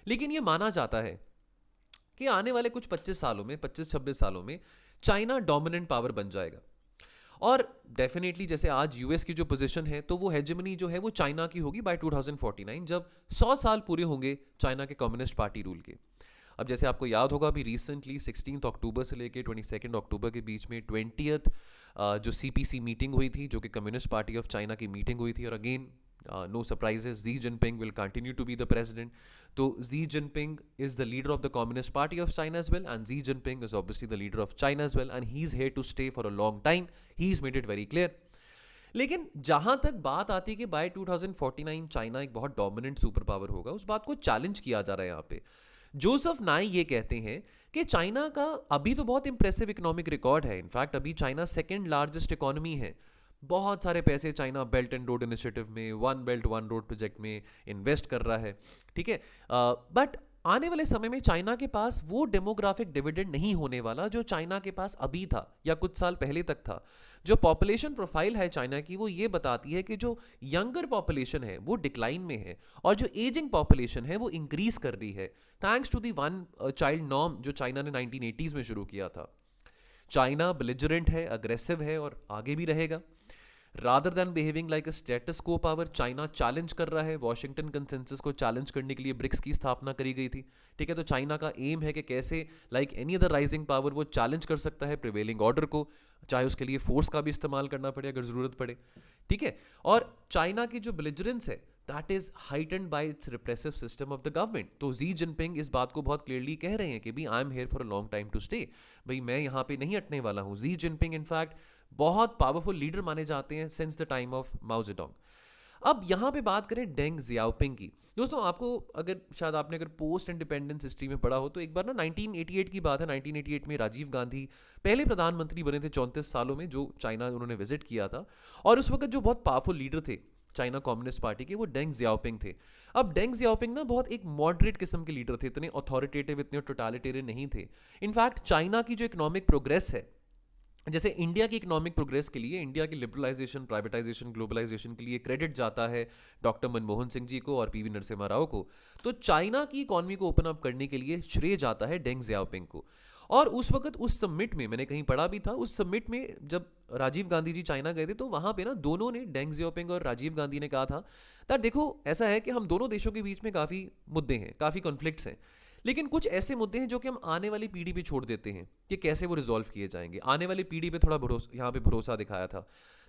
लेकिन ये माना जाता है कि आने वाले कुछ 25 सालों में, 25-26 सालों में चाइना डोमिनेंट पावर बन जाएगा। और डेफिनेटली जैसे आज यूएस की जो पोजीशन है, तो वो हेजेमनी जो है वो चाइना की होगी बाय 2049, जब 100 साल पूरे होंगे चाइना के कम्युनिस्ट पार्टी रूल के। अब जैसे आपको याद होगा, अभी रिसेंटली 16 अक्टूबर से लेके 22 अक्टूबर के बीच में 20th जो CPC मीटिंग हुई थी, जो कि कम्युनिस्ट पार्टी ऑफ चाइना की मीटिंग हुई थी। और again No surprises, Xi Jinping will continue to be the president. So Xi Jinping is the leader of the Communist Party of China as well, and Xi Jinping is obviously the leader of China as well, and he's here to stay for a long time. He's made it very clear. लेकिन जहां तक बात आती है कि bye 2049 China एक बहुत dominant super power होगा, उस बात को चैलेंज किया जा रहा है यहाँ पे। जोसेफ नाई ये कहते हैं कि चाइना का अभी तो बहुत इंप्रेसिव इकोनॉमिक रिकॉर्ड है। इनफैक्ट अभी चाइना सेकेंड लार्जेस्ट इकोनॉमी है। बहुत सारे पैसे China belt and road initiative में, one belt one road project में इन्वेस्ट कर रहा है, ठीक है। बट आने वाले समय में चाइना के पास वो डेमोग्राफिक डिविडेंड नहीं होने वाला जो चाइना के पास अभी था या कुछ साल पहले तक था। जो पॉपुलेशन प्रोफाइल है चाइना की, वो ये बताती है कि जो यंगर पॉपुलेशन है वो डिक्लाइन में है, और जो एजिंग पॉपुलेशन है वो इंक्रीज कर रही है, thanks to the one child norm जो चाइना ने 1980s में शुरू किया था। चाइना बेलिजरेंट है, अग्रेसिव है और आगे भी रहेगा। रादर देन बिहेविंग लाइक अ स्टेटस को पावर, चाइना चैलेंज कर रहा है। वॉशिंगटन कंसेंसस को चैलेंज करने के लिए ब्रिक्स की स्थापना करी गई थी, ठीक है। तो चाइना का एम है कि कैसे like any other rising power वो चैलेंज कर सकता है प्रिवेलिंग ऑर्डर को, चाहे उसके लिए फोर्स का भी इस्तेमाल करना पड़े अगर जरूरत पड़े, ठीक है। और चाइना की जो बिलिजरेंस है that is heightened bye it's repressive system of the government. तो जी जिनपिंग इस बात को बहुत क्लियरली कह रहे हैं कि भाई I am here for a long time to stay, भाई मैं यहाँ पे नहीं हटने वाला हूँ। जी जिनपिंग इनफैक्ट बहुत पावरफुल लीडर माने जाते हैं since the time of Mao Zedong. अब यहाँ पे बात करें डेंग जियाओपिंग की। दोस्तों आपको अगर शायद आपने अगर पोस्ट इंडिपेंडेंस हिस्ट्री में पढ़ा हो तो एक बार ना 1988 की बात है, 1988 में राजीव गांधी पहले प्रधानमंत्री बने थे 34 सालों में, जो चाइना उन्होंने विजिट किया था। और उस वक्त जो बहुत पावरफुल लीडर थे चाइना कम्युनिस्ट पार्टी के, वो डेंग जियाओपिंग थे। अब डेंग जियाओपिंग ना बहुत एक मॉडरेट किस्म के लीडर थे, इतने अथॉरिटेटिव, इतने टोटलिटेरियन नहीं थे। इनफैक्ट चाइना की जो इकोनॉमिक प्रोग्रेस है, जैसे इंडिया की इकोनॉमिक प्रोग्रेस के लिए, इंडिया की लिबरलाइजेशन, प्राइवेटाइजेशन, ग्लोबलाइजेशन के लिए क्रेडिट जाता है डॉक्टर मनमोहन सिंह जी को और पीवी नरसिम्हा राव को, तो चाइना की इकोनॉमी को ओपन अप करने के लिए श्रेय जाता है डेंग जियाओपिंग को। और उस वक्त उस समिट में, मैंने कहीं पढ़ा भी था, उस समिट में जब राजीव गांधी जी चाइना गए थे तो वहां पे ना दोनों ने, डेंग जियाओपिंग और राजीव गांधी ने कहा था दैट देखो ऐसा है कि हम दोनों देशों के बीच में काफ़ी मुद्दे हैं, काफ़ी कॉन्फ्लिक्ट्स हैं, लेकिन कुछ ऐसे मुद्दे हैं जो कि हम आने वाली पीढ़ी पे छोड़ देते हैं कि कैसे वो रिजॉल्व किए जाएंगे। आने वाली पीढ़ी पे थोड़ा भरोसा, यहाँ पे भरोसा दिखाया था।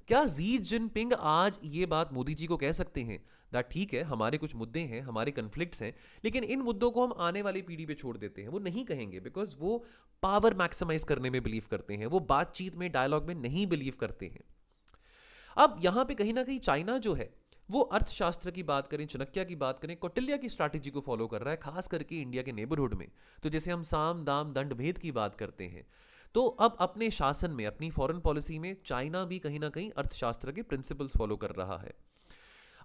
क्या जी जिनपिंग आज ये बात मोदी जी को कह सकते हैं दैट ठीक है हमारे कुछ मुद्दे हैं, हमारे कन्फ्लिक्ट्स हैं, लेकिन इन मुद्दों को हम आने वाली पीढ़ी पे छोड़ देते हैं? वो नहीं कहेंगे, बिकॉज वो पावर मैक्सिमाइज करने में बिलीव करते हैं, वो बातचीत में, डायलॉग में नहीं बिलीव करते हैं। अब यहाँ पे कहीं ना कहीं चाइना जो है वो अर्थशास्त्र की बात करें, चाणक्य की बात करें, कौटिल्य की स्ट्रैटेजी को फॉलो कर रहा है, खास करके इंडिया के नेबरहुड में। तो जैसे हम साम दाम दंड भेद की बात करते हैं, तो अब अपने शासन में, अपनी फॉरेन पॉलिसी में चाइना भी कहीं ना कहीं अर्थशास्त्र के प्रिंसिपल्स फॉलो कर रहा है।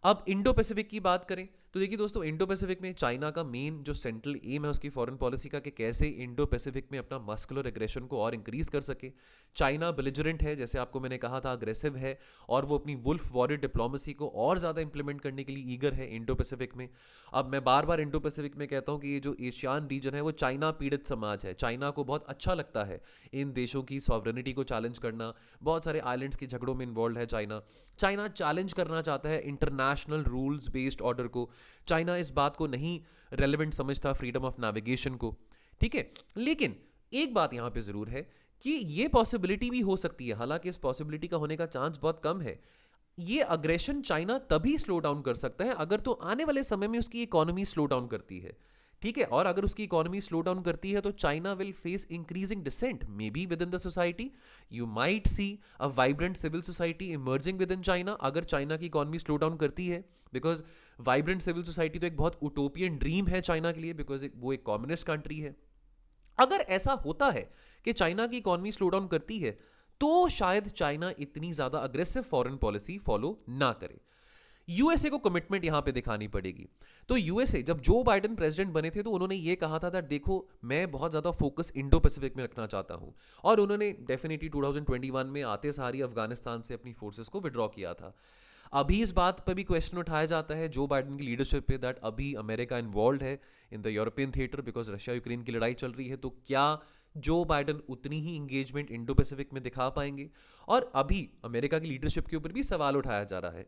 अब इंडो पैसिफिक की बात करें तो देखिए दोस्तों, इंडो पैसिफिक में चाइना का मेन जो सेंट्रल एम है उसकी फॉरेन पॉलिसी का कि कैसे इंडो पैसिफिक में अपना मस्कुलर एग्रेशन को और इंक्रीज कर सके। चाइना बेलिजरेंट है, जैसे आपको मैंने कहा था, अग्रेसिव है, और वो अपनी वुल्फ वॉरियर डिप्लोमेसी को और ज़्यादा इंप्लीमेंट करने के लिए ईगर है इंडो पैसिफिक में। अब मैं बार बार इंडो पैसिफिक में कहता हूँ कि ये जो एशियान रीजन है वो चाइना पीड़ित समाज है। चाइना को बहुत अच्छा लगता है इन देशों की सॉवरेनिटी को चैलेंज करना, बहुत सारे आइलैंड्स के झगड़ों में इन्वॉल्व है चाइना। चाइना चैलेंज करना चाहता है इंटरनेशनल रूल्स बेस्ड ऑर्डर को। चाइना इस बात को नहीं रेलेवेंट समझता फ्रीडम ऑफ नेविगेशन को, ठीक है। लेकिन एक बात यहां पे जरूर है कि ये पॉसिबिलिटी भी हो सकती है, हालांकि इस पॉसिबिलिटी का होने का चांस बहुत कम है। ये अग्रेशन चाइना तभी स्लो डाउन कर सकता है अगर तो आने वाले समय में उसकी इकोनॉमी स्लो डाउन करती है, ठीक है। और अगर उसकी इकोनॉमी स्लो डाउन करती है तो China will face increasing dissent may be within the society. You might see a vibrant civil society emerging within China अगर चाइना की इकोनॉमी स्लो डाउन करती है, बिकॉज वाइब्रेंट सिविल सोसाइटी तो एक बहुत उटोपियन ड्रीम है China के लिए, बिकॉज वो एक कम्युनिस्ट कंट्री है। अगर ऐसा होता है कि चाइना की इकोनॉमी स्लो डाउन करती है तो शायद चाइना इतनी ज्यादा अग्रेसिव फॉरेन पॉलिसी फॉलो ना करे। यूएसए को कमिटमेंट यहां पे दिखानी पड़ेगी। तो यूएसए जब जो बाइडेन प्रेसिडेंट बने थे तो उन्होंने ये कहा था देखो मैं बहुत ज्यादा फोकस इंडो पैसिफिक में रखना चाहता हूं, और उन्होंने डेफिनेटली 2021 में आते सारी अफगानिस्तान से अपनी फोर्सेस को विड्रॉ किया था। अभी इस बात पर भी क्वेश्चन उठाया जाता है जो बाइडेन की लीडरशिप पे दैट अभी अमेरिका इन्वॉल्व है in the European theatre because Russia Ukraine की लड़ाई चल रही है, तो क्या जो बाइडेन उतनी ही इंगेजमेंट इंडो पैसिफिक में दिखा पाएंगे? और अभी अमेरिका की लीडरशिप के ऊपर भी सवाल उठाया जा रहा है।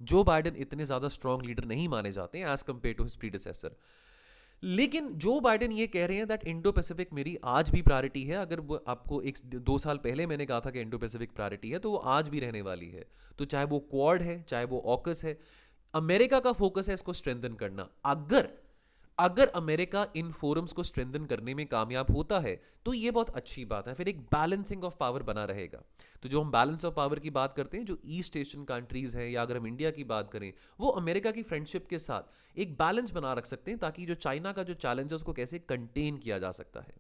जो बाइडेन इतने ज्यादा स्ट्रॉन्ग लीडर नहीं माने जाते हैं as compare to his predecessor, लेकिन जो बाइडेन ये कह रहे हैं दैट इंडो पैसिफिक मेरी आज भी प्रायोरिटी है। अगर वो आपको 2 साल पहले मैंने कहा था कि इंडो पैसिफिक प्रायोरिटी है तो वो आज भी रहने वाली है। तो चाहे वो क्वाड है, चाहे वो ऑकस है, अमेरिका का फोकस है इसको स्ट्रेंथन करना। अगर अगर अमेरिका इन फोरम्स को स्ट्रेंथन करने में कामयाब होता है तो ये बहुत अच्छी बात है, फिर एक बैलेंसिंग ऑफ पावर बना रहेगा। तो जो हम बैलेंस ऑफ पावर की बात करते हैं, जो ईस्ट एशियन कंट्रीज हैं या अगर हम इंडिया की बात करें, वो अमेरिका की फ्रेंडशिप के साथ एक बैलेंस बना रख सकते हैं, ताकि जो चाइना का जो चैलेंज है उसको कैसे कंटेन किया जा सकता है।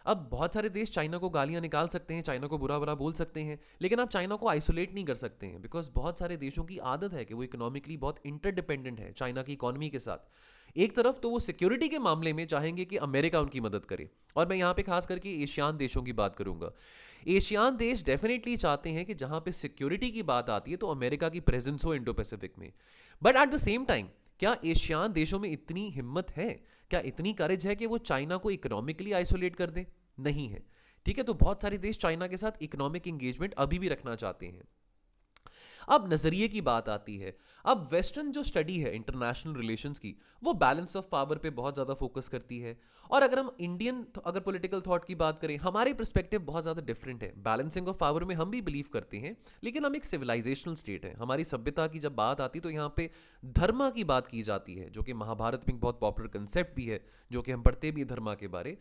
अब बहुत सारे देश चाइना को गालियां निकाल सकते हैं, चाइना को बुरा बुरा बोल सकते हैं, लेकिन आप चाइना को आइसोलेट नहीं कर सकते हैं, बिकॉज बहुत सारे देशों की आदत है कि वो इकोनॉमिकली बहुत इंटरडिपेंडेंट है चाइना की इकोनॉमी के साथ। एक तरफ तो वो सिक्योरिटी के मामले में चाहेंगे कि अमेरिका उनकी मदद करे, और मैं यहाँ पे खास करके एशियान देशों की बात करूंगा। एशियान देश डेफिनेटली चाहते हैं कि जहां पे सिक्योरिटी की बात आती है तो अमेरिका की प्रेजेंस हो इंडो पैसिफिक में। But at the same time क्या एशियान देशों में इतनी हिम्मत है, क्या इतनी करेज है कि वो चाइना को इकोनॉमिकली आइसोलेट कर दें? नहीं है। ठीक है, तो बहुत सारे देश चाइना के साथ इकोनॉमिक एंगेजमेंट अभी भी रखना चाहते हैं। अब नजरिए की बात आती है। अब वेस्टर्न जो स्टडी है इंटरनेशनल रिलेशंस की, वो बैलेंस ऑफ पावर पे बहुत ज्यादा फोकस करती है। और अगर हम इंडियन अगर पॉलिटिकल थॉट की बात करें, हमारी पर्सपेक्टिव बहुत ज्यादा डिफरेंट है। बैलेंसिंग ऑफ पावर में हम भी बिलीव करते हैं, लेकिन हम एक सिविलाइजेशनल स्टेट है। हमारी सभ्यता की जब बात आती है तो यहाँ पे धर्म की बात की जाती है, जो कि महाभारत में एक बहुत पॉपुलर कंसेप्ट भी है, जो कि हम पढ़ते भी धर्म के बारे।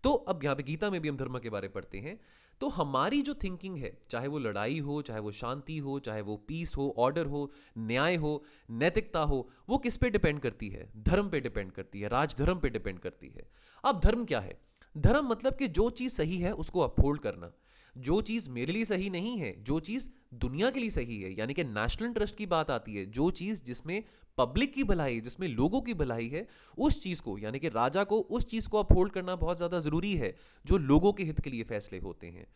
तो अब यहाँ पे गीता में भी हम धर्म के बारे पढ़ते हैं। तो हमारी जो थिंकिंग है, चाहे वो लड़ाई हो, चाहे वो शांति हो, चाहे वो पीस हो, ऑर्डर हो, न्याय हो, नैतिकता हो, वो किस पे डिपेंड करती है? धर्म पे डिपेंड करती है, राजधर्म पे डिपेंड करती है। अब धर्म क्या है? धर्म मतलब कि जो चीज सही है उसको अपहोल्ड करना। जो चीज मेरे लिए सही नहीं है, जो चीज दुनिया के लिए सही है, यानी कि नेशनल इंटरेस्ट की बात आती है, जो चीज जिसमें पब्लिक की भलाई, जिसमें लोगों की भलाई है, उस चीज को यानी कि राजा को उस चीज को अपहोल्ड करना बहुत ज्यादा जरूरी है, जो लोगों के हित के लिए फैसले होते हैं।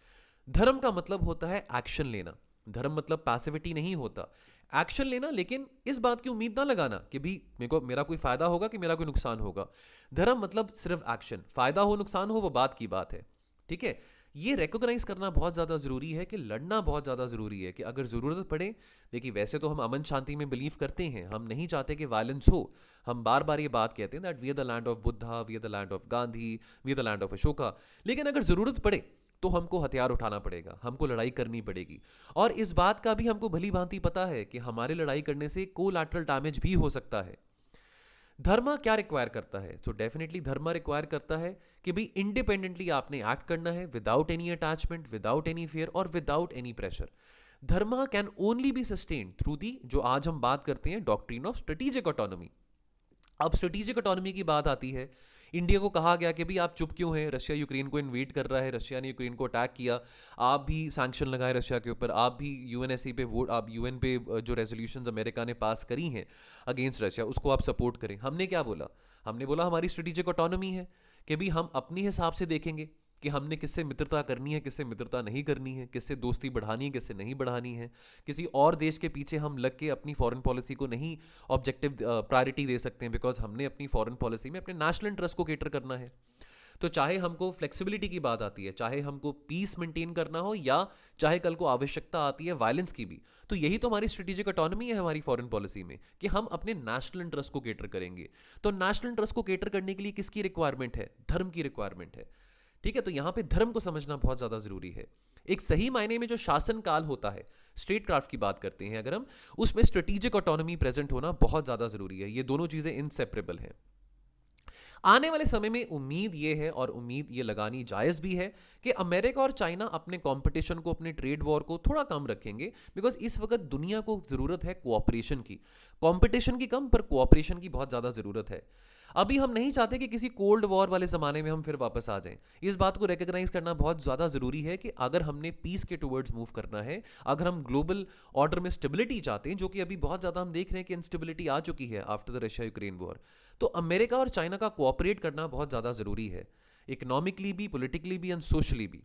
धर्म का मतलब होता है एक्शन लेना। धर्म मतलब पैसिविटी नहीं होता, एक्शन लेना, लेकिन इस बात की उम्मीद ना लगाना कि भी मेरा कोई फायदा होगा कि मेरा कोई नुकसान होगा। धर्म मतलब सिर्फ एक्शन, फायदा हो नुकसान हो वो बात की बात है। ठीक है, ये रिकॉग्नाइज करना बहुत ज़्यादा ज़रूरी है कि लड़ना बहुत ज़्यादा ज़रूरी है कि अगर ज़रूरत पड़े। देखिए, वैसे तो हम अमन शांति में बिलीव करते हैं, हम नहीं चाहते कि वायलेंस हो। हम बार बार ये बात कहते हैं that we are the land of Buddha, we are the land of Gandhi, we are the land of Ashoka. लेकिन अगर ज़रूरत पड़े तो हमको हथियार उठाना पड़ेगा, हमको लड़ाई करनी पड़ेगी। और इस बात का भी हमको भली भांति पता है कि हमारे लड़ाई करने से कोलैटरल डैमेज भी हो सकता है। धर्म क्या रिक्वायर करता है? तो डेफिनेटली धर्म रिक्वायर करता है कि भाई इंडिपेंडेंटली आपने एक्ट करना है, without any attachment, without any fear और विदाउट एनी प्रेशर। धर्म can only B sustained through the, जो आज हम बात करते हैं, डॉक्ट्रिन ऑफ स्ट्रेटेजिक ऑटोनॉमी। अब स्ट्रेटेजिक ऑटोनॉमी की बात आती है, इंडिया को कहा गया कि भाई आप चुप क्यों हैं? रशिया यूक्रेन को इन्वेड कर रहा है, रशिया ने यूक्रेन को अटैक किया, आप भी सैंक्शन लगाए रशिया के ऊपर, आप भी यूएनएससी पे वोट, आप यूएन पे जो रेजोल्यूशंस अमेरिका ने पास करी हैं अगेंस्ट रशिया, उसको आप सपोर्ट करें। हमने क्या बोला? हमने बोला हमारी स्ट्रेटेजिक ऑटोनॉमी है कि भाई हम अपने हिसाब से देखेंगे कि हमने किससे मित्रता करनी है, किससे मित्रता नहीं करनी है, किससे दोस्ती बढ़ानी है, किससे नहीं बढ़ानी है। किसी और देश के पीछे हम लग के अपनी फॉरेन पॉलिसी को नहीं ऑब्जेक्टिव प्रायोरिटी दे सकते हैं, बिकॉज हमने अपनी फॉरेन पॉलिसी में अपने नेशनल इंटरेस्ट को केटर करना है। तो चाहे हमको फ्लेक्सिबिलिटी की बात आती है, चाहे हमको पीस मेंटेन करना हो, या चाहे कल को आवश्यकता आती है वायलेंस की भी, तो यही तो हमारी स्ट्रेटेजिक ऑटोनॉमी है हमारी फॉरेन पॉलिसी में, कि हम अपने नेशनल इंटरेस्ट को केटर करेंगे। तो नेशनल इंटरेस्ट को केटर करने के लिए किसकी रिक्वायरमेंट है? धर्म की रिक्वायरमेंट है। ठीक है, तो यहां पे धर्म को समझना बहुत ज्यादा जरूरी है। एक सही मायने में जो शासन काल होता है, स्टेट क्राफ्ट की बात करते हैं अगर हम, उसमें स्ट्रेटेजिक ऑटोनॉमी प्रेजेंट होना बहुत ज्यादा जरूरी है। ये दोनों चीजें इनसेपरेबल हैं। आने वाले समय में उम्मीद ये है, और उम्मीद ये लगानी जायज़ भी है, कि अमेरिका और चाइना अपने कंपटीशन को, अपने ट्रेड वॉर को थोड़ा कम रखेंगे, बिकॉज इस वक्त दुनिया को ज़रूरत है कोऑपरेशन की। कंपटीशन की कम, पर कोऑपरेशन की बहुत ज़्यादा ज़रूरत है। अभी हम नहीं चाहते कि किसी कोल्ड वॉर वाले ज़माने में हम फिर वापस आ जाएं। इस बात को रिकग्नाइज करना बहुत ज़्यादा ज़रूरी है कि अगर हमने पीस के टुवर्ड्स मूव करना है, अगर हम ग्लोबल ऑर्डर में स्टेबिलिटी चाहते हैं, जो कि अभी बहुत ज़्यादा हम देख रहे हैं कि इंस्टेबिलिटी आ चुकी है after the Russia Ukraine war, तो अमेरिका और चाइना का कोऑपरेट करना बहुत ज़्यादा ज़रूरी है, इकोनॉमिकली भी, पॉलिटिकली भी एंड सोशली भी।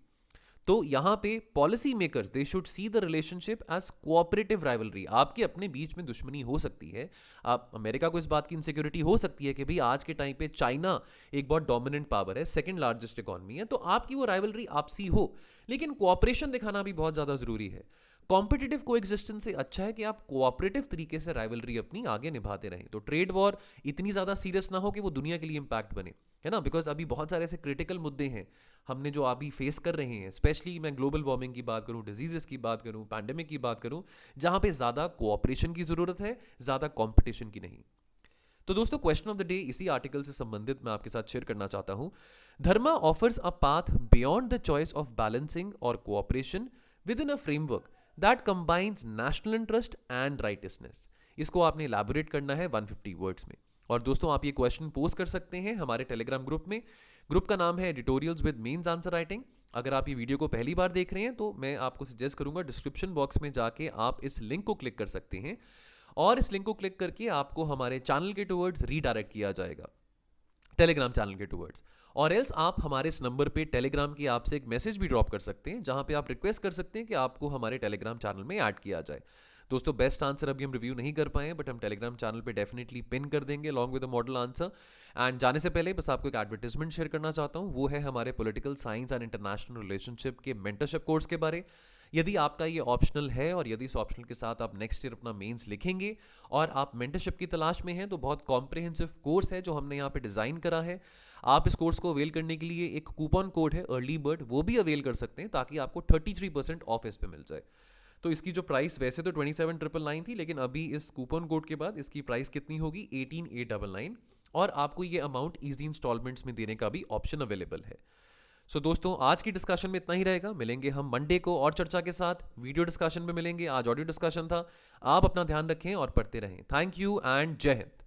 तो यहाँ पे policy makers they should see the relationship as cooperative rivalry. आपके अपने बीच में दुश्मनी हो सकती है, आप अमेरिका को इस बात की इनसिक्योरिटी हो सकती है कि भाई आज के टाइम पे चाइना एक बहुत डोमिनेंट पावर है, सेकंड लार्जेस्ट इकोनॉमी है, तो आपकी वो राइवलरी आपसी हो, लेकिन कोऑपरेशन दिखाना भी बहुत ज़्यादा ज़रूरी है। कॉम्पिटिटिव कोएग्जिस्टेंस से अच्छा है कि आप कोऑपरेटिव तरीके से राइवलरी अपनी आगे निभाते रहें। तो ट्रेड वॉर इतनी ज़्यादा सीरियस ना हो कि वो दुनिया के लिए इम्पैक्ट बने, है ना, बिकॉज अभी बहुत सारे ऐसे क्रिटिकल मुद्दे हैं हमने जो अभी फेस कर रहे हैं, स्पेशली मैं ग्लोबल वार्मिंग की बात करूं, डिजीजेस की बात करूं, पैंडेमिक की बात करूं, जहां पे ज़्यादा कोऑपरेशन की ज़रूरत है, ज़्यादा कॉम्पिटिशन की नहीं। तो दोस्तों, क्वेश्चन ऑफ द डे इसी आर्टिकल से संबंधित मैं आपके साथ शेयर करना चाहता हूं। Dharma offers a path beyond the choice of balancing और cooperation within a framework that combines national interest and righteousness. इसको आपने इलैबोरेट करना है 150 वर्ड्स में। और दोस्तों, आप ये क्वेश्चन पोस्ट कर सकते हैं हमारे टेलीग्राम ग्रुप में। ग्रुप का नाम है editorials with mains answer writing. अगर आप ये वीडियो को पहली बार देख रहे हैं तो मैं आपको सजेस्ट करूंगा डिस्क्रिप्शन बॉक्स में जाके आप इस लिंक को क्लिक कर सकते हैं, और इस लिंक को क्लिक करके आपको हमारे चैनल के टुवर्ड्स रीडायरेक्ट किया जाएगा, टेलीग्राम चैनल के टुवर्ड्स। और एल्स आप हमारे इस नंबर पे टेलीग्राम की आपसे एक मैसेज भी ड्रॉप कर सकते हैं, जहां पे आप रिक्वेस्ट कर सकते हैं कि आपको हमारे टेलीग्राम चैनल में ऐड किया जाए। दोस्तों, बेस्ट आंसर अभी हम रिव्यू नहीं कर पाए हैं, बट हम टेलीग्राम चैनल पे डेफिनेटली पिन कर देंगे along with the model answer. And जाने से पहले बस आपको एक एडवर्टाइजमेंट शेयर करना चाहता हूँ, वो है हमारे political science and international relationship के मेंटरशिप कोर्स के बारे। यदि आपका ये ऑप्शनल है और यदि इस ऑप्शनल के साथ आप नेक्स्ट ईयर अपना मेंस लिखेंगे और आप मेंटरशिप की तलाश में हैं, तो बहुत कॉम्प्रिहेंसिव कोर्स है जो हमने यहाँ पे डिज़ाइन करा है। आप इस कोर्स को अवेल करने के लिए एक कूपन कोड है अर्ली बर्ड, वो भी अवेल कर सकते हैं ताकि आपको 33% ऑफ इस पे मिल जाए। तो इसकी जो प्राइस वैसे तो 27,999 थी, लेकिन अभी इस कूपन कोड के बाद इसकी प्राइस कितनी होगी, 18,899, और आपको ये अमाउंट ईजी इंस्टॉलमेंट्स में देने का भी ऑप्शन अवेलेबल है। सो दोस्तों, आज की डिस्कशन में इतना ही रहेगा। मिलेंगे हम मंडे को और चर्चा के साथ, वीडियो डिस्कशन में मिलेंगे। आज ऑडियो डिस्कशन था। आप अपना ध्यान रखें और पढ़ते रहें। थैंक यू एंड जय हिंद।